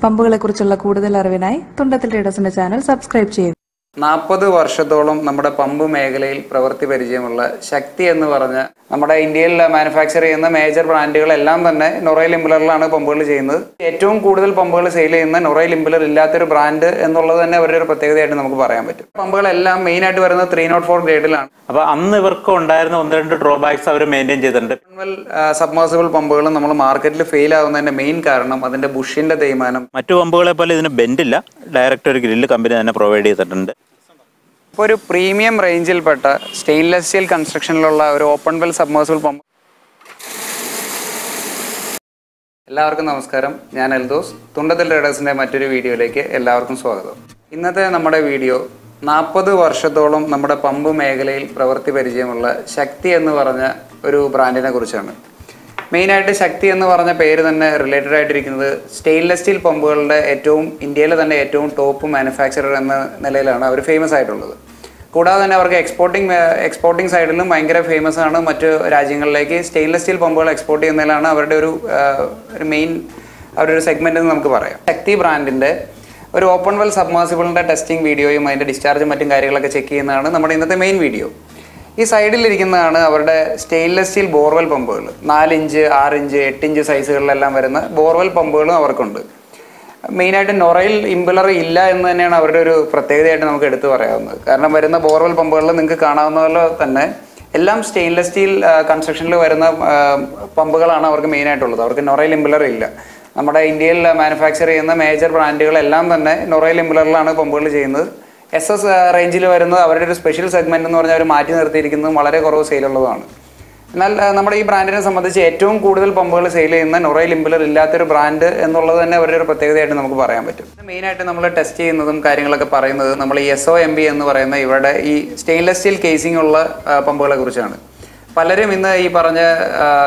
പമ്പുകളെക്കുറിച്ചുള്ള കൂടുതൽ അറിവിനായി Thundathil ട്രേഡേഴ്സിന്റെ channel subscribe ചെയ്യുക. 40 വർഷത്തോളം നമ്മുടെ പമ്പ് മേഖലയിൽ പ്രവൃത്തി പരിചയമുള്ള ശക്തി എന്ന് പറഞ്ഞ നമ്മുടെ ഇന്ത്യയിൽ മാനുഫാക്ചർ ചെയ്യുന്ന മേജർ ബ്രാൻഡുകളെല്ലാം തന്നെ നൊറൈൽ ഇംപലറിലാണ് പമ്പുകൾ ചെയ്യുന്നത്. ഏറ്റവും കൂടുതൽ പമ്പുകൾ സെയിൽ ചെയ്യുന്ന നൊറൈൽ ഇംപലർ ഇല്ലാത്തൊരു ബ്രാൻഡ് എന്നുള്ളത് തന്നെ അവരുടെ ഒരു പ്രത്യേകതയായിട്ട് നമുക്ക് പറയാൻ പറ്റും. പമ്പുകളെല്ലാം മെയിനായിട്ട് വരുന്നത് 304 ഗ്രേഡിലാണ്. അപ്പോൾ അന്ന് ഇവർക്ക് ഉണ്ടായിരുന്ന 1-2 ഡ്രോബാക്സ് അവർ മെയിൻറ്റെയിൻ ചെയ്തിട്ടുണ്ട്. സബ്മേഴ്സിബിൾ പമ്പുകൾ നമ്മൾ മാർക്കറ്റിൽ ഫെയിൽ ആവുന്നതിന്റെ മെയിൻ കാരണം അതിന്റെ ബുഷിന്റെ തേയ്മാനം. മറ്റു പമ്പുകളെ പോലെ ഇതിന് ബെൻഡില്ല, ഡയറക്റ്റ് ഒരു ഗ്രില്ല് കമ്പനി തന്നെ പ്രൊവൈഡ് ചെയ്തിട്ടുണ്ട്. ഇപ്പോൾ ഒരു പ്രീമിയം റേഞ്ചിൽപ്പെട്ട സ്റ്റെയിൻലെസ് സ്റ്റീൽ കൺസ്ട്രക്ഷനിലുള്ള ഒരു ഓപ്പൺവെൽ സബ്മേഴ്സിബിൾ പമ്പ്. എല്ലാവർക്കും നമസ്കാരം, ഞാൻ എൽദോസ്. തുണ്ടത്തിൽ ട്രേഡേഴ്സിൻ്റെ മറ്റൊരു വീഡിയോയിലേക്ക് എല്ലാവർക്കും സ്വാഗതം. ഇന്നത്തെ നമ്മുടെ വീഡിയോ 40 വർഷത്തോളം നമ്മുടെ പമ്പ് മേഖലയിൽ പ്രവൃത്തി പരിചയമുള്ള ശക്തി എന്ന് പറഞ്ഞ ഒരു ബ്രാൻഡിനെ കുറിച്ചാണ്. മെയിനായിട്ട് ശക്തി എന്ന് പറഞ്ഞ പേര് തന്നെ റിലേറ്റഡ് ആയിട്ടിരിക്കുന്നത് സ്റ്റെയിൻലെസ് സ്റ്റീൽ പമ്പുകളുടെ ഇന്ത്യയിലെ തന്നെ ഏറ്റവും ടോപ്പ് മാനുഫാക്ചറർ എന്ന നിലയിലാണ് അവർ ഫേമസ് ആയിട്ടുള്ളത്. കൂടാതെ തന്നെ അവർക്ക് എക്സ്പോർട്ടിംഗ് സൈഡിലും ഭയങ്കര ഫേമസ് ആണ്. മറ്റു രാജ്യങ്ങളിലേക്ക് സ്റ്റെയിൻലെസ് സ്റ്റീൽ പമ്പുകൾ എക്സ്പോർട്ട് ചെയ്യുന്നതിലാണ് അവരുടെ ഒരു മെയിൻ അവരുടെ ഒരു സെഗ്മെന്റ് എന്ന് നമുക്ക് പറയാം. ശക്തി ബ്രാൻഡിൻ്റെ ഒരു ഓപ്പൺവെൽ സബ്മേഴ്സിബിളിൻ്റെ ടെസ്റ്റിംഗ് വീഡിയോയും അതിൻ്റെ ഡിസ്ചാർജും മറ്റും കാര്യങ്ങളൊക്കെ ചെക്ക് ചെയ്യുന്നതാണ് നമ്മുടെ ഇന്നത്തെ മെയിൻ വീഡിയോ. ഈ സൈഡിലിരിക്കുന്നതാണ് അവരുടെ സ്റ്റെയിൻലെസ് സ്റ്റീൽ ബോർവെൽ പമ്പുകൾ. 4 ഇഞ്ച്, 6 ഇഞ്ച്, 8 ഇഞ്ച് സൈസുകളിലെല്ലാം വരുന്ന ബോർവെൽ പമ്പുകളും അവർക്കുണ്ട്. മെയിനായിട്ട് നൊറൈൽ ഇംപലർ ഇല്ല എന്ന് തന്നെയാണ് അവരുടെ ഒരു പ്രത്യേകതയായിട്ട് നമുക്ക് എടുത്തു പറയാവുന്നത്. കാരണം വരുന്ന ബോർവെൽ പമ്പുകളിൽ നിങ്ങൾക്ക് കാണാവുന്ന പോലെ തന്നെ എല്ലാം സ്റ്റെയിൻലെസ് സ്റ്റീൽ കൺസ്ട്രക്ഷനിൽ വരുന്ന പമ്പുകളാണ് അവർക്ക് മെയിനായിട്ടുള്ളത്. അവർക്ക് നൊറൈൽ ഇംപലർ ഇല്ല. നമ്മുടെ ഇന്ത്യയിൽ മാനുഫാക്ചർ ചെയ്യുന്ന മേജർ ബ്രാൻഡുകളെല്ലാം തന്നെ നൊറൈൽ ഇംപലറിലാണ് പമ്പുകൾ ചെയ്യുന്നത്. SS റേഞ്ചിൽ വരുന്നത് അവരുടെ ഒരു സ്പെഷ്യൽ സെഗ്മെന്റ് എന്ന് പറഞ്ഞാൽ അവർ മാറ്റി നിർത്തിയിരിക്കുന്നതും വളരെ കുറവ് സെയിലുള്ളതാണ്. എന്നാൽ നമ്മുടെ ഈ ബ്രാൻഡിനെ സംബന്ധിച്ച് ഏറ്റവും കൂടുതൽ പമ്പുകൾ സെയിൽ ചെയ്യുന്ന നൊറൈൽ ഇംപലർ ഇല്ലാത്തൊരു ബ്രാൻഡ് എന്നുള്ളത് തന്നെ അവരുടെ ഒരു പ്രത്യേകതയായിട്ട് നമുക്ക് പറയാൻ പറ്റും. മെയിനായിട്ട് നമ്മൾ ടെസ്റ്റ് ചെയ്യുന്നതും കാര്യങ്ങളൊക്കെ പറയുന്നത് നമ്മൾ ഈ SOMB എന്ന് പറയുന്ന ഇവരുടെ ഈ സ്റ്റെയിൻലെസ് സ്റ്റീൽ കേസിംഗ് ഉള്ള പമ്പുകളെ കുറിച്ചാണ്. പലരും ഇന്ന് ഈ പറഞ്ഞ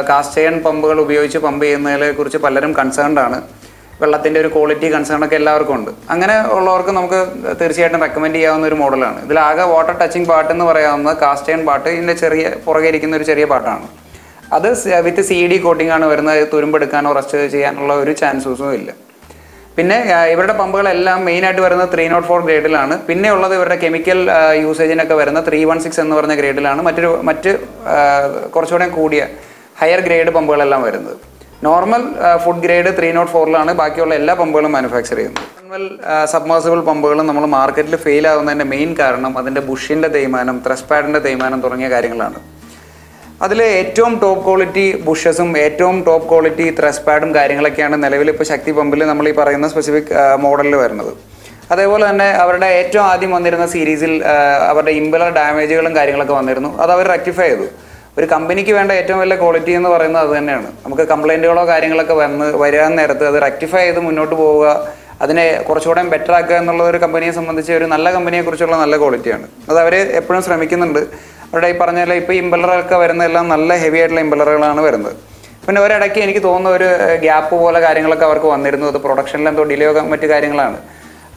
കാസ്റ്റ് അയൺ പമ്പുകൾ ഉപയോഗിച്ച് പമ്പ് ചെയ്യുന്നതിനെ കുറിച്ച് പലരും കൺസേൺഡ് ആണ്. വെള്ളത്തിൻ്റെ ഒരു ക്വാളിറ്റി കൺസേണൊക്കെ എല്ലാവർക്കും ഉണ്ട്. അങ്ങനെ ഉള്ളവർക്ക് നമുക്ക് തീർച്ചയായിട്ടും റെക്കമെൻഡ് ചെയ്യാവുന്ന ഒരു മോഡലാണ്. ഇതിലാകെ വാട്ടർ ടച്ചിങ് പാർട്ട് എന്ന് പറയാവുന്ന കാസ്റ്റ് അയൺ പാർട്ട് ഇതിൻ്റെ പുറകെ ഇരിക്കുന്ന ഒരു ചെറിയ പാർട്ടാണ്. അത് വിത്ത് CD കോട്ടിംഗ് ആണ് വരുന്നത്. തുരുമ്പെടുക്കാനോ റസ്റ്റ് ചെയ്യാനുള്ള ഒരു ചാൻസസും ഇല്ല. പിന്നെ ഇവരുടെ പമ്പുകളെല്ലാം മെയിനായിട്ട് വരുന്നത് 304 ഗ്രേഡിലാണ്. പിന്നെ ഉള്ളത് ഇവരുടെ കെമിക്കൽ യൂസേജിനൊക്കെ വരുന്ന 316 എന്ന് പറഞ്ഞ ഗ്രേഡിലാണ്. മറ്റ് കുറച്ചുകൂടെ കൂടിയ ഹയർ ഗ്രേഡ് പമ്പുകളെല്ലാം വരുന്നത്. നോർമൽ ഫുഡ് ഗ്രേഡ് 304ലാണ് ബാക്കിയുള്ള എല്ലാ പമ്പുകളും മാനുഫാക്ചർ ചെയ്യുന്നത്. ഓപ്പൺവെൽ സബ്മേഴ്സിബിൾ പമ്പുകളും നമ്മൾ മാർക്കറ്റിൽ ഫെയിൽ ആവുന്നതിൻ്റെ മെയിൻ കാരണം അതിൻ്റെ ബുഷിൻ്റെ തേയ്മാനം, ത്രസ്റ്റ് പാഡിൻ്റെ തേയ്മാനം തുടങ്ങിയ കാര്യങ്ങളാണ്. അതിൽ ഏറ്റവും ടോപ്പ് ക്വാളിറ്റി ബുഷസും ഏറ്റവും ടോപ്പ് ക്വാളിറ്റി ത്രസ്റ്റ് പാഡും കാര്യങ്ങളൊക്കെയാണ് നിലവിൽ ഇപ്പോൾ ശക്തി പമ്പിൽ നമ്മൾ ഈ പറയുന്ന സ്പെസിഫിക് മോഡലിൽ വരുന്നത്. അതേപോലെ തന്നെ അവരുടെ ഏറ്റവും ആദ്യം വന്നിരുന്ന സീരീസിൽ അവരുടെ ഇംപലർ ഡാമേജുകളും കാര്യങ്ങളൊക്കെ വന്നിരുന്നു. അത് അവർ റെക്ടിഫൈ ചെയ്തു. ഒരു കമ്പനിക്ക് വേണ്ട ഏറ്റവും വലിയ ക്വാളിറ്റി എന്ന് പറയുന്നത് അത് തന്നെയാണ്. നമുക്ക് കംപ്ലൈൻറ്റുകളോ കാര്യങ്ങളൊക്കെ വരാൻ നേരത്ത് അത് റെക്ടിഫൈ ചെയ്ത് മുന്നോട്ട് പോവുക, അതിനെ കുറച്ചുകൂടെ ബെറ്റർ ആക്കുക എന്നുള്ളത് ഒരു കമ്പനിയെ സംബന്ധിച്ച് ഒരു നല്ല കമ്പനിയെക്കുറിച്ചുള്ള നല്ല ക്വാളിറ്റിയാണ്. അത് അവർ എപ്പോഴും ശ്രമിക്കുന്നുണ്ട്. അവരുടെ ഈ പറഞ്ഞ പോലെ ഇപ്പോൾ ഇംപലറൊക്കെ വരുന്നതെല്ലാം നല്ല ഹെവി ആയിട്ടുള്ള ഇംപലറുകളാണ് വരുന്നത്. പിന്നെ ഒരിടയ്ക്ക് എനിക്ക് തോന്നുന്ന ഒരു ഗ്യാപ്പ് പോലെ കാര്യങ്ങളൊക്കെ അവർക്ക് വന്നിരുന്നു. അത് പ്രൊഡക്ഷനിൽ എന്തോ ഡിലേ മറ്റു കാര്യങ്ങളാണ്.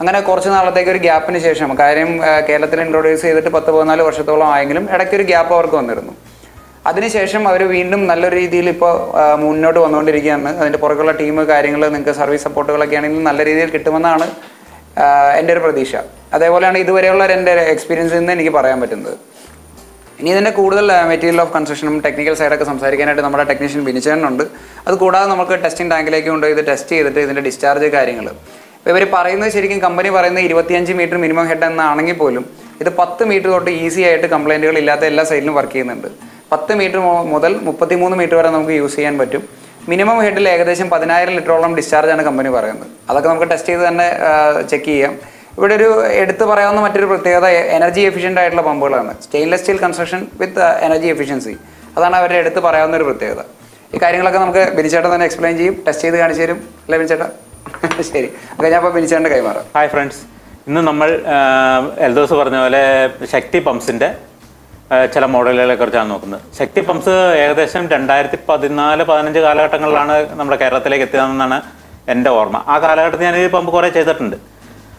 അങ്ങനെ കുറച്ച് നാളത്തേക്ക് ഒരു ഗ്യാപ്പിന് ശേഷം കാര്യം കേരളത്തിൽ ഇൻട്രൊഡ്യൂസ് ചെയ്തിട്ട് 10-14 വർഷത്തോളം ആയെങ്കിലും ഇടയ്ക്കൊരു ഗ്യാപ്പ് അവർക്ക് വന്നിരുന്നു. അതിനുശേഷം അവർ വീണ്ടും നല്ലൊരു രീതിയിൽ ഇപ്പോൾ മുന്നോട്ട് വന്നുകൊണ്ടിരിക്കുകയാണ്. അതിൻ്റെ പുറകുള്ള ടീം കാര്യങ്ങൾ നിങ്ങൾക്ക് സർവീസ് സപ്പോർട്ടുകളൊക്കെ ആണെങ്കിൽ നല്ല രീതിയിൽ കിട്ടുമെന്നാണ് എൻ്റെ ഒരു പ്രതീക്ഷ. അതേപോലെയാണ് ഇതുവരെയുള്ള എൻ്റെ എക്സ്പീരിയൻസിൽ നിന്ന് എനിക്ക് പറയാൻ പറ്റുന്നത്. ഇനി ഇതിൻ്റെ കൂടുതൽ മെറ്റീരിയൽ ഓഫ് കൺസ്ട്രക്ഷനും ടെക്നിക്കൽ സൈഡൊക്കെ സംസാരിക്കാനായിട്ട് നമ്മുടെ ടെക്നീഷ്യൻ ബിനിച്ചേട്ടനുണ്ട്. അത് കൂടാതെ നമുക്ക് ടെസ്റ്റിംഗ് ടാങ്കിലേക്ക് കൊണ്ടുപോയി ഇത് ടെസ്റ്റ് ചെയ്തിട്ട് ഇതിൻ്റെ ഡിസ്ചാർജ് കാര്യങ്ങൾ ഇപ്പോൾ ഇവർ പറയുന്നത് ശരിക്കും കമ്പനി പറയുന്നത് 25 മീറ്റർ മിനിമം ഹെഡ് എന്നാണെങ്കിൽ പോലും ഇത് 10 മീറ്റർ തൊട്ട് ഈസി ആയിട്ട് കംപ്ലൈൻറ്റുകൾ ഇല്ലാത്ത എല്ലാ സൈഡിലും വർക്ക് ചെയ്യുന്നുണ്ട്. 10 മീറ്റർ മുതൽ 33 മീറ്റർ വരെ നമുക്ക് യൂസ് ചെയ്യാൻ പറ്റും. മിനിമം ഹെഡിൽ ഏകദേശം 10,000 ലിറ്ററോളം ഡിസ്ചാർജാണ് കമ്പനി പറയുന്നത്. അതൊക്കെ നമുക്ക് ടെസ്റ്റ് ചെയ്ത് തന്നെ ചെക്ക് ചെയ്യാം. ഇവിടെ ഒരു എടുത്തു പറയാവുന്ന മറ്റൊരു പ്രത്യേകത എനർജി എഫിഷ്യൻ്റ് ആയിട്ടുള്ള പമ്പുകളാണ്. Stainless steel construction with energy efficiency, അതാണ് അവരുടെ എടുത്ത് പറയാവുന്ന ഒരു പ്രത്യേകത. ഈ കാര്യങ്ങളൊക്കെ നമുക്ക് ബിനിച്ചേട്ടൻ തന്നെ എക്സ്പ്ലെയിൻ ചെയ്യും, ടെസ്റ്റ് ചെയ്ത് കാണിച്ചു തരും. അല്ലേ ബിനിച്ചേട്ടാ? ശരി, അപ്പോൾ ഞാൻ ഇപ്പോൾ ബിനിച്ചേട്ടൻ്റെ കൈമാറാം. ഹായ് ഫ്രണ്ട്സ്, ഇന്ന് നമ്മൾ എൽദോസ് പറഞ്ഞ പോലെ ശക്തി പമ്പ്സിൻ്റെ ചില മോഡലുകളെ കുറിച്ചാണ് നോക്കുന്നത്. ശക്തി പമ്പ്സ് ഏകദേശം 2014-15 കാലഘട്ടങ്ങളിലാണ് നമ്മുടെ കേരളത്തിലേക്ക് എത്തിയതെന്നാണ് എൻ്റെ ഓർമ്മ. ആ കാലഘട്ടത്തിൽ ഞാൻ ഈ പമ്പ് കുറേ ചെയ്തിട്ടുണ്ട്.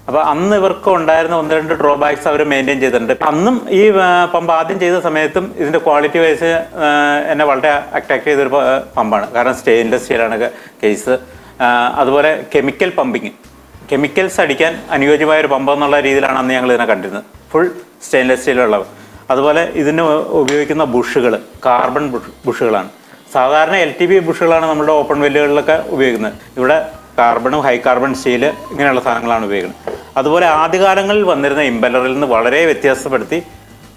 അപ്പോൾ അന്ന് ഇവർക്ക് ഉണ്ടായിരുന്ന 1-2 ഡ്രോബാക്സ് അവർ മെയിൻറ്റെയിൻ ചെയ്തിട്ടുണ്ട്. അന്നും ഈ പമ്പ് ആദ്യം ചെയ്ത സമയത്തും ഇതിൻ്റെ ക്വാളിറ്റി വൈസ് എന്നെ വളരെ അട്രാക്ട് ചെയ്തൊരു പമ്പാണ്. കാരണം സ്റ്റെയിൻലെസ് സ്റ്റീലാണ് കേസ്, അതുപോലെ കെമിക്കൽ പമ്പിങ്, കെമിക്കൽസ് അടിക്കാൻ അനുയോജ്യമായ ഒരു പമ്പ് എന്നുള്ള രീതിയിലാണ് അന്ന് ഞങ്ങൾ ഇതിനെ കണ്ടിരുന്നത്. ഫുൾ സ്റ്റെയിൻലെസ് സ്റ്റീലുള്ളത്. അതുപോലെ ഇതിന് ഉപയോഗിക്കുന്ന ബുഷുകൾ കാർബൺ ബുഷുകളാണ്. സാധാരണ LTB ബുഷുകളാണ് നമ്മുടെ ഓപ്പൺ വെല്ലുകളിലൊക്കെ ഉപയോഗിക്കുന്നത്. ഇവിടെ കാർബണും ഹൈ കാർബൺ സ്റ്റീൽ ഇങ്ങനെയുള്ള സാധനങ്ങളാണ് ഉപയോഗിക്കുന്നത്. അതുപോലെ ആദ്യകാലങ്ങളിൽ വന്നിരുന്ന ഇമ്പല്ലറിൽ നിന്ന് വളരെ വ്യത്യാസപ്പെടുത്തി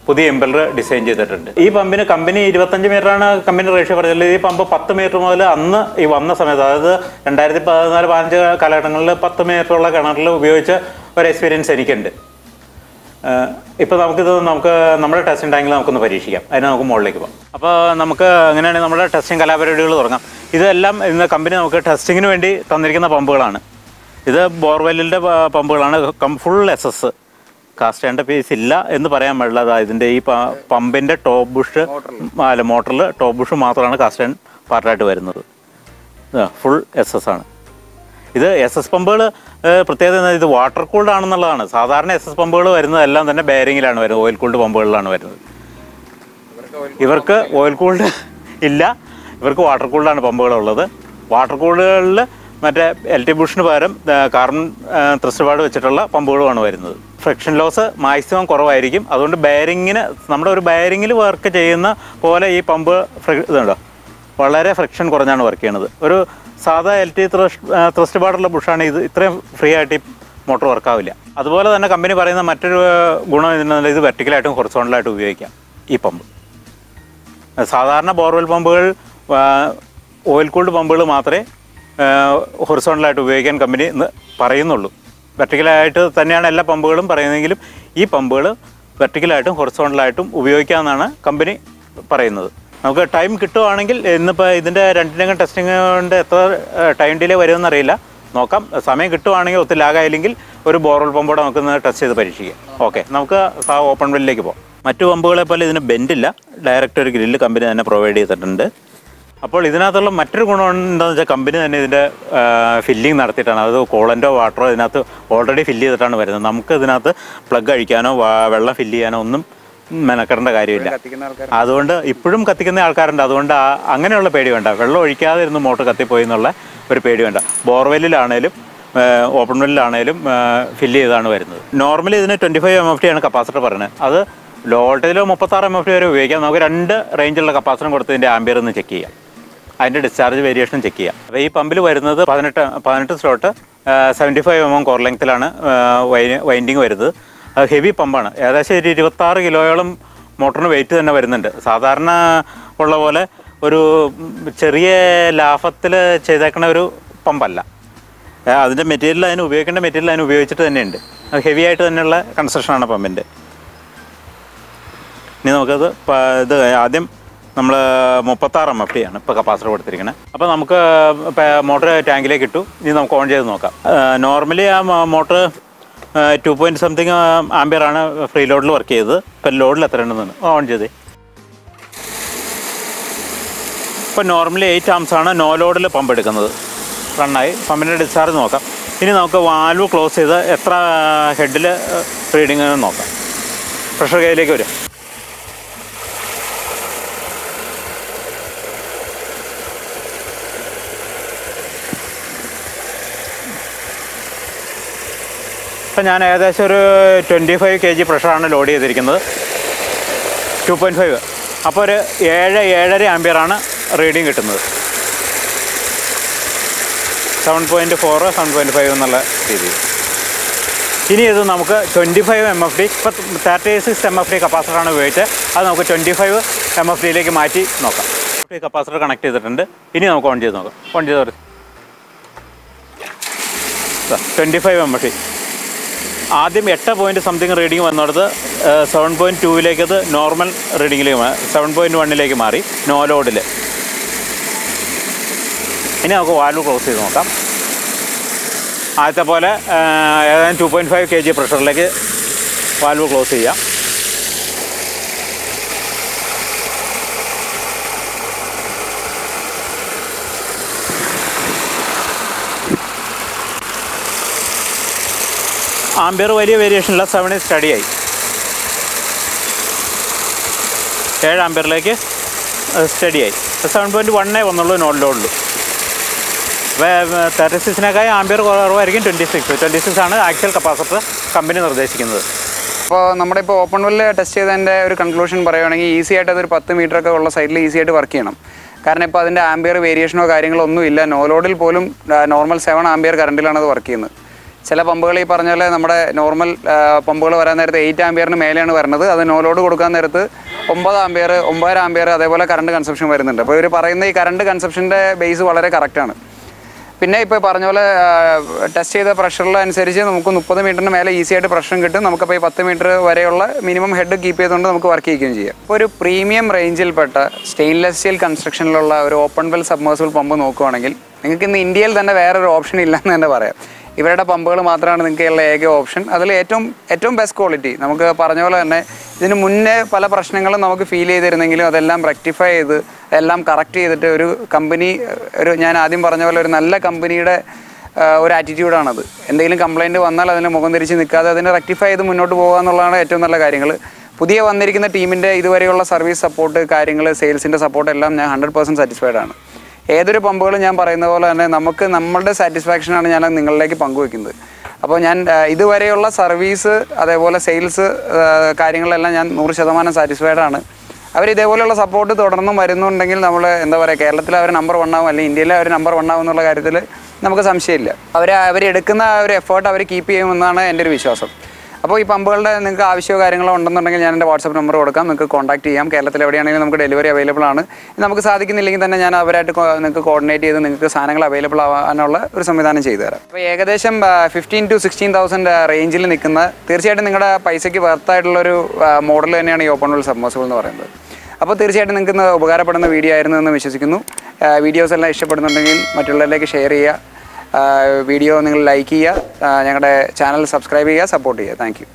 പുതിയ ഇമ്പല്ലർ ഡിസൈൻ ചെയ്തിട്ടുണ്ട്. ഈ പമ്പിന് കമ്പനി 25 മീറ്ററാണ് കമ്പനി റേഷ്യോ പറഞ്ഞത്. ഈ പമ്പ് 10 മീറ്റർ മുതൽ അന്ന് ഈ വന്ന സമയത്ത്, അതായത് 2014-15 കാലഘട്ടങ്ങളിൽ 10 മീറ്ററുള്ള കിണറിൽ ഉപയോഗിച്ച ഒരു എക്സ്പീരിയൻസ് എനിക്കുണ്ട്. ഇപ്പോൾ നമുക്ക് നമ്മുടെ ടെസ്റ്റിംഗ് ടാങ്കിൽ നമുക്കൊന്ന് പരീക്ഷിക്കാം. അതിന് നമുക്ക് മുകളിലേക്ക് പോകാം. അപ്പോൾ നമുക്ക് അങ്ങനെയാണെങ്കിൽ നമ്മുടെ ടെസ്റ്റിംഗ് കലാപരിപാടികൾ തുടങ്ങാം. ഇതെല്ലാം ഇന്ന് കമ്പനി നമുക്ക് ടെസ്റ്റിങ്ങിന് വേണ്ടി തന്നിരിക്കുന്ന പമ്പുകളാണ്. ഇത് ബോർവെല്ലിൻ്റെ പമ്പുകളാണ്. Full SS. കാസ്റ്റേണ്ട പീസ് ഇല്ല എന്ന് പറയാൻ പാടില്ല. ഇതിൻ്റെ ഈ പമ്പിൻ്റെ ടോപ്പ് ബുഷ് അല്ല, മോട്ടറിൽ ടോപ്പ് ബുഷ് മാത്രമാണ് കാസ്റ്റേൺ പാർട്ടായിട്ട് വരുന്നത്. ഫുൾ SS ആണ്. ഇത് SS പമ്പുകൾ പ്രത്യേകത ഇത് വാട്ടർ കൂൾഡ് ആണെന്നുള്ളതാണ്. സാധാരണ SS പമ്പുകൾ വരുന്നതെല്ലാം തന്നെ ബെയറിങ്ങിലാണ് വരുന്നത്, ഓയിൽ കൂൾഡ് പമ്പുകളിലാണ് വരുന്നത്. ഇവർക്ക് ഓയിൽ കൂൾഡ് ഇല്ല, ഇവർക്ക് വാട്ടർ കൂൾഡാണ് പമ്പുകളുള്ളത്. വാട്ടർ കൂൾഡുകളിൽ മറ്റേ LT ബുഷിന് പകരം കാർബൺ ത്രസ്റ്റ് പാഡ് വെച്ചിട്ടുള്ള പമ്പുകളുമാണ് വരുന്നത്. ഫ്രിക്ഷൻ ലോസ് മാക്സിമം കുറവായിരിക്കും. അതുകൊണ്ട് ബെയറിങ്ങിന്, നമ്മുടെ ഒരു ബെയറിങ്ങിൽ വർക്ക് ചെയ്യുന്ന പോലെ ഈ പമ്പ് ഇതുണ്ടോ വളരെ ഫ്രിക്ഷൻ കുറഞ്ഞാണ് വർക്ക് ചെയ്യണത്. ഒരു സാധാ LT ത്രസ്റ്റ് പാടുള്ള ബുഷാണ് ഇത്. ഇത്രയും ഫ്രീ ആയിട്ട് ഈ മോട്ടോർ വർക്കാവില്ല. അതുപോലെ തന്നെ കമ്പനി പറയുന്ന മറ്റൊരു ഗുണം ഇതിനുള്ള ഇത് വെർട്ടിക്കലായിട്ടും ഹൊറിസോണ്ടലായിട്ടും ഉപയോഗിക്കാം ഈ പമ്പ്. സാധാരണ ബോർവെൽ പമ്പുകൾ, ഓയിൽ കൂൾഡ് പമ്പുകൾ മാത്രമേ ഹൊറിസോണ്ടലായിട്ട് ഉപയോഗിക്കാൻ കമ്പനി പറയുന്നുള്ളൂ. വെർട്ടിക്കലായിട്ട് തന്നെയാണ് എല്ലാ പമ്പുകളും പറയുന്നതെങ്കിലും ഈ പമ്പുകൾ വെർട്ടിക്കലായിട്ടും ഹൊറിസോണ്ടലായിട്ടും ഉപയോഗിക്കാമെന്നാണ് കമ്പനി പറയുന്നത്. നമുക്ക് ടൈം കിട്ടുവാണെങ്കിൽ, ഇന്നിപ്പോൾ ഇതിൻ്റെ രണ്ടിൻ്റെയും ടെസ്റ്റിംഗ് കൊണ്ട് എത്ര ടൈം ഡിലേ വരുമെന്ന് അറിയില്ല, നോക്കാം. സമയം കിട്ടുവാണെങ്കിൽ, ഒത്തിരി ലാഗായില്ലെങ്കിൽ ഒരു ബോർവെൽ പമ്പോടെ നമുക്കൊന്ന് ടെസ്റ്റ് ചെയ്ത് പരീക്ഷിക്കാം. ഓക്കെ, നമുക്ക് ഓപ്പൺ വെല്ലിലേക്ക് പോകാം. മറ്റു പമ്പുകളെ പോലെ ഇതിന് ബെൻഡില്ല, ഡയറക്റ്റ് ഒരു ഗ്രില്ല് കമ്പനി തന്നെ പ്രൊവൈഡ് ചെയ്തിട്ടുണ്ട്. അപ്പോൾ ഇതിനകത്തുള്ള മറ്റൊരു ഗുണം എന്താണെന്ന് വെച്ചാൽ കമ്പനി തന്നെ ഇതിൻ്റെ ഫില്ലിംഗ് നടത്തിയിട്ടാണ്. അത് കോളൻ്റോ വാട്ടറോ ഇതിനകത്ത് ഓൾറെഡി ഫില്ല് ചെയ്തിട്ടാണ് വരുന്നത്. നമുക്ക് ഇതിനകത്ത് പ്ലഗ് അഴിക്കാനോ വെള്ളം ഫില്ല് ചെയ്യാനോ ഒന്നും മെനക്കെടേണ്ട കാര്യമില്ല. അതുകൊണ്ട് ഇപ്പോഴും കത്തിക്കുന്ന ആൾക്കാരുണ്ട്. അതുകൊണ്ട് അങ്ങനെയുള്ള പേടി വേണ്ട. വെള്ളം ഒഴിക്കാതെ ഇരുന്ന് മോട്ടർ കത്തിപ്പോയി എന്നുള്ള ഒരു പേടി വേണ്ട. ബോർവെല്ലിലാണേലും ഓപ്പൺ വെല്ലിലാണേലും ഫില്ല് ചെയ്താണ് വരുന്നത്. നോർമലി ഇതിന് 25 MFT ആണ് കപ്പാസിറ്റർ പറയുന്നത്. അത് ലോ വോൾട്ടേജിലോ 36 MFT വരെ ഉപയോഗിക്കാം. നമുക്ക് 2 റേഞ്ചുള്ള കപ്പാസിറ്റർ കൊടുത്തതിൻ്റെ ആംബിയർ ഒന്ന് ചെക്ക് ചെയ്യാം, അതിൻ്റെ ഡിസ്ചാർജ് വേരിയേഷൻ ചെക്ക് ചെയ്യാം. അപ്പോൾ ഈ പമ്പിൽ വരുന്നത് 18 സ്ലോട്ട് 75 mm കോർ ലെങ്ത്തിലാണ് വൈൻഡിങ് വരുന്നത്. അത് ഹെവി പമ്പാണ്. ഏകദേശം ഒരു 26 കിലോയോളം മോട്ടറിന് വെയിറ്റ് തന്നെ വരുന്നുണ്ട്. സാധാരണ ഉള്ള പോലെ ഒരു ചെറിയ ലാഭത്തിൽ ചെയ്തേക്കണ ഒരു പമ്പല്ല. അതിൻ്റെ മെറ്റീരിയൽ, അതിന് ഉപയോഗിക്കേണ്ട മെറ്റീരിയൽ അതിന് ഉപയോഗിച്ചിട്ട് തന്നെയുണ്ട്. അത് ഹെവി ആയിട്ട് തന്നെയുള്ള കൺസ്ട്രക്ഷനാണ് പമ്പിൻ്റെ. ഇനി നമുക്കത് ഇത് ആദ്യം നമ്മൾ 36 MFT ആണ് ഇപ്പോൾ കപ്പാസിറ്റർ കൊടുത്തിരിക്കുന്നത്. അപ്പോൾ നമുക്ക് മോട്ടർ ടാങ്കിലേക്ക് ഇട്ടു. ഇനി നമുക്ക് ഓൺ ചെയ്ത് നോക്കാം. നോർമലി ആ മോട്ടർ 2 something ആംബിയറാണ് ഫ്രീ ലോഡിൽ വർക്ക് ചെയ്തത്. ഇപ്പം ലോഡിൽ എത്ര ഉണ്ടെന്ന് ഓൺ ചെയ്തേ. ഇപ്പോൾ നോർമലി 8 amps ആണ് നോ ലോഡിൽ പമ്പ് എടുക്കുന്നത്. റണ്ണായി. പമ്പിൻ്റെ ഡിസ്ചാർജ് നോക്കാം. ഇനി നമുക്ക് വാൽവ് ക്ലോസ് ചെയ്ത് എത്ര ഹെഡിൽ റീഡിങ് നോക്കാം. പ്രഷർ ഗേജിലേക്ക് വരും. ഇപ്പം ഞാൻ ഏകദേശം ഒരു 25 kg പ്രഷറാണ് ലോഡ് ചെയ്തിരിക്കുന്നത്. 2.5. അപ്പോൾ ഒരു 7-7.5 ആംബിയറാണ് റീഡിങ് കിട്ടുന്നത്. 7.4 7.5 എന്നുള്ള രീതിയിൽ. ഇനി ഇത് നമുക്ക് 25 MFT, ഇപ്പോൾ 36 MFT കപ്പാസിറ്ററാണ് ഉപയോഗിച്ചത്. അത് നമുക്ക് 25 MFTയിലേക്ക് മാറ്റി നോക്കാം. കപ്പാസിറ്റർ കണക്ട് ചെയ്തിട്ടുണ്ട്. ഇനി നമുക്ക് ഓൺ ചെയ്ത് നോക്കാം. ഓൺ ചെയ്ത് 25 MFT. ആദ്യം 8 something റീഡിങ് വന്നിടത്ത് 7.2ലേക്ക് അത് നോർമൽ റീഡിങ്ങിലേക്ക് 7.1ലേക്ക് മാറി നോ ലോഡിൽ. ഇനി നമുക്ക് വാൽവ് ക്ലോസ് ചെയ്ത് നോക്കാം. ആദ്യത്തെ പോലെ ഏതാണ്ട് 2.5 kg പ്രഷറിലേക്ക് വാൽവ് ക്ലോസ് ചെയ്യാം. ആംബിയർ വലിയ വേരിയേഷനില്ല. 7 സ്റ്റഡിയായി. 7 ആംബിയറിലേക്ക് സ്റ്റഡിയായി. 7.1 വന്നുള്ളൂ നോ ലോഡിൽ. അപ്പോൾ 36-നേക്കായി ആംബിയർ കുറവായിരിക്കും 26 ആണ് ആക്ച്വൽ കപ്പാസിറ്റർ കമ്പനി നിർദ്ദേശിക്കുന്നത്. അപ്പോൾ നമ്മുടെ ഇപ്പോൾ ഓപ്പൺവെൽ ടെസ്റ്റ് ചെയ്തതിൻ്റെ ഒരു കൺക്ലൂഷൻ പറയുകയാണെങ്കിൽ ഈസി ആയിട്ട് അതൊരു 10 മീറ്ററൊക്കെ ഉള്ള സൈഡിൽ ഈസി ആയിട്ട് വർക്ക് ചെയ്യണം. കാരണം ഇപ്പോൾ അതിൻ്റെ ആംബിയർ വേരിയേഷനോ കാര്യങ്ങളോ ഒന്നുമില്ല. നോലോഡിൽ പോലും നോർമൽ 7 ആംബിയർ കറണ്ടിലാണ് അത് വർക്ക് ചെയ്യുന്നത്. ചില പമ്പുകൾ ഈ പറഞ്ഞ പോലെ നമ്മുടെ നോർമൽ പമ്പുകൾ വരാൻ നേരത്ത് 8 ആംബിയറിന് മേലെയാണ് വരുന്നത്. അത് നോലോഡ് കൊടുക്കാൻ നേരത്ത് 9 ആംബിയർ 9 ആംബിയർ അതേപോലെ കറണ്ട് കൺസപ്ഷൻ വരുന്നുണ്ട്. അപ്പോൾ ഇവർ പറയുന്ന ഈ കറണ്ട് കൺസപ്ഷൻ്റെ ബേസ് വളരെ കറക്റ്റാണ്. പിന്നെ ഇപ്പോൾ പറഞ്ഞ പോലെ ടെസ്റ്റ് ചെയ്ത പ്രഷറിലനുസരിച്ച് നമുക്ക് 30 മീറ്ററിന് മേലെ ഈസി ആയിട്ട് പ്രഷറും കിട്ടും. നമുക്കപ്പോൾ ഈ 10 മീറ്റർ വരെയുള്ള മിനിമം ഹെഡ് കീപ്പ് ചെയ്തുകൊണ്ട് നമുക്ക് വർക്ക് ചെയ്യുകയും ചെയ്യാം. ഇപ്പോൾ ഒരു പ്രീമിയം റേഞ്ചിൽപ്പെട്ട സ്റ്റെയിൻലെസ് സ്റ്റീൽ കൺസ്ട്രക്ഷനിലുള്ള ഒരു ഓപ്പൺവെൽ സബ്മേഴ്സിബിൾ പമ്പ് നോക്കുകയാണെങ്കിൽ നിങ്ങൾക്ക് ഇന്ന് ഇന്ത്യയിൽ തന്നെ വേറൊരു ഓപ്ഷൻ ഇല്ലെന്ന് തന്നെ പറയാം. ഇവരുടെ പമ്പുകൾ മാത്രമാണ് നിങ്ങൾക്കുള്ള ഏക ഓപ്ഷൻ. അതിൽ ഏറ്റവും ബെസ്റ്റ് ക്വാളിറ്റി. നമുക്ക് പറഞ്ഞ പോലെ തന്നെ ഇതിന് മുന്നേ പല പ്രശ്നങ്ങളും നമുക്ക് ഫീൽ ചെയ്തിരുന്നെങ്കിലും അതെല്ലാം റെക്ടിഫൈ ചെയ്ത് എല്ലാം കറക്റ്റ് ചെയ്തിട്ട് ഒരു കമ്പനി ഞാൻ ആദ്യം പറഞ്ഞ പോലെ ഒരു നല്ല കമ്പനിയുടെ ഒരു ആറ്റിറ്റ്യൂഡാണത്. എന്തെങ്കിലും കംപ്ലയിൻറ്റ് വന്നാൽ അതിന് മുഖം തിരിച്ച് നിൽക്കാതെ അതിനെ റെക്ടിഫൈ ചെയ്ത് മുന്നോട്ട് പോകുക എന്നുള്ളതാണ് ഏറ്റവും നല്ല കാര്യങ്ങൾ. പുതിയ വന്നിരിക്കുന്ന ടീമിൻ്റെ ഇതുവരെയുള്ള സർവീസ് സപ്പോർട്ട് കാര്യങ്ങൾ സെയിൽസിൻ്റെ സപ്പോർട്ട് എല്ലാം ഞാൻ 100% സാറ്റിസ്ഫൈഡ് ആണ്. ഏതൊരു പമ്പുകളും ഞാൻ പറയുന്ന പോലെ തന്നെ നമ്മളുടെ സാറ്റിസ്ഫാക്ഷനാണ് ഞാൻ നിങ്ങളിലേക്ക് പങ്കുവെക്കുന്നത്. അപ്പോൾ ഞാൻ ഇതുവരെയുള്ള സർവീസ് അതേപോലെ സെയിൽസ് കാര്യങ്ങളെല്ലാം ഞാൻ 100% സാറ്റിസ്ഫൈഡ് ആണ്. അവർ ഇതേപോലെയുള്ള സപ്പോർട്ട് തുടർന്നും വരുന്നുണ്ടെങ്കിൽ നമ്മൾ എന്താ പറയുക, കേരളത്തിൽ അവർ നമ്പർ 1 ആവും അല്ലെങ്കിൽ ഇന്ത്യയിൽ അവർ നമ്പർ 1 ആവും എന്നുള്ള കാര്യത്തിൽ നമുക്ക് സംശയമില്ല. അവരെടുക്കുന്ന ഒരു എഫേർട്ട് അവർ കീപ്പ് ചെയ്യുമെന്നാണ് എൻ്റെ ഒരു വിശ്വാസം. അപ്പോൾ ഈ പമ്പുകളുടെ നിങ്ങൾക്ക് ആവശ്യമോ കാര്യങ്ങളോ ഉണ്ടെന്നുണ്ടെങ്കിൽ ഞാൻ എൻ്റെ വാട്സപ്പ് നമ്പർ കൊടുക്കാം, നിങ്ങൾക്ക് കോൺടാക്ട് ചെയ്യാം. കേരളത്തിൽ എവിടെയാണെങ്കിലും നമുക്ക് ഡെലിവറി അവൈലബിൾ ആണ്. നമുക്ക് സാധിക്കുന്നില്ലെങ്കിൽ തന്നെ ഞാൻ അവരായിട്ട് നിങ്ങൾക്ക് കോർഡിനേറ്റ് ചെയ്ത് നിങ്ങൾക്ക് സാധനങ്ങൾ അവൈലബിൾ ആവാനുള്ള ഒരു സംവിധാനം ചെയ്തു തരാം. അപ്പോൾ ഏകദേശം 15,000 to 16,000 റേഞ്ചിൽ നിൽക്കുന്ന തീർച്ചയായിട്ടും നിങ്ങളുടെ പൈസയ്ക്ക് വർത്തായിട്ടുള്ളൊരു മോഡൽ തന്നെയാണ് ഈ ഓപ്പൺവെൽ സബ്മേർസിബിൾ എന്ന് പറയുന്നത്. അപ്പോൾ തീർച്ചയായിട്ടും നിങ്ങൾക്ക് ഉപകാരപ്പെടുന്ന വീഡിയോ ആയിരുന്നു എന്ന് വിശ്വസിക്കുന്നു. വീഡിയോസ് എല്ലാം ഇഷ്ടപ്പെടുന്നുണ്ടെങ്കിൽ മറ്റുള്ളവരിലേക്ക് ഷെയർ ചെയ്യുക, വീഡിയോ നിങ്ങൾ ലൈക്ക് ചെയ്യുക, ഞങ്ങളുടെ ചാനൽ സബ്സ്ക്രൈബ് ചെയ്യുക, സപ്പോർട്ട് ചെയ്യുക. Thank you.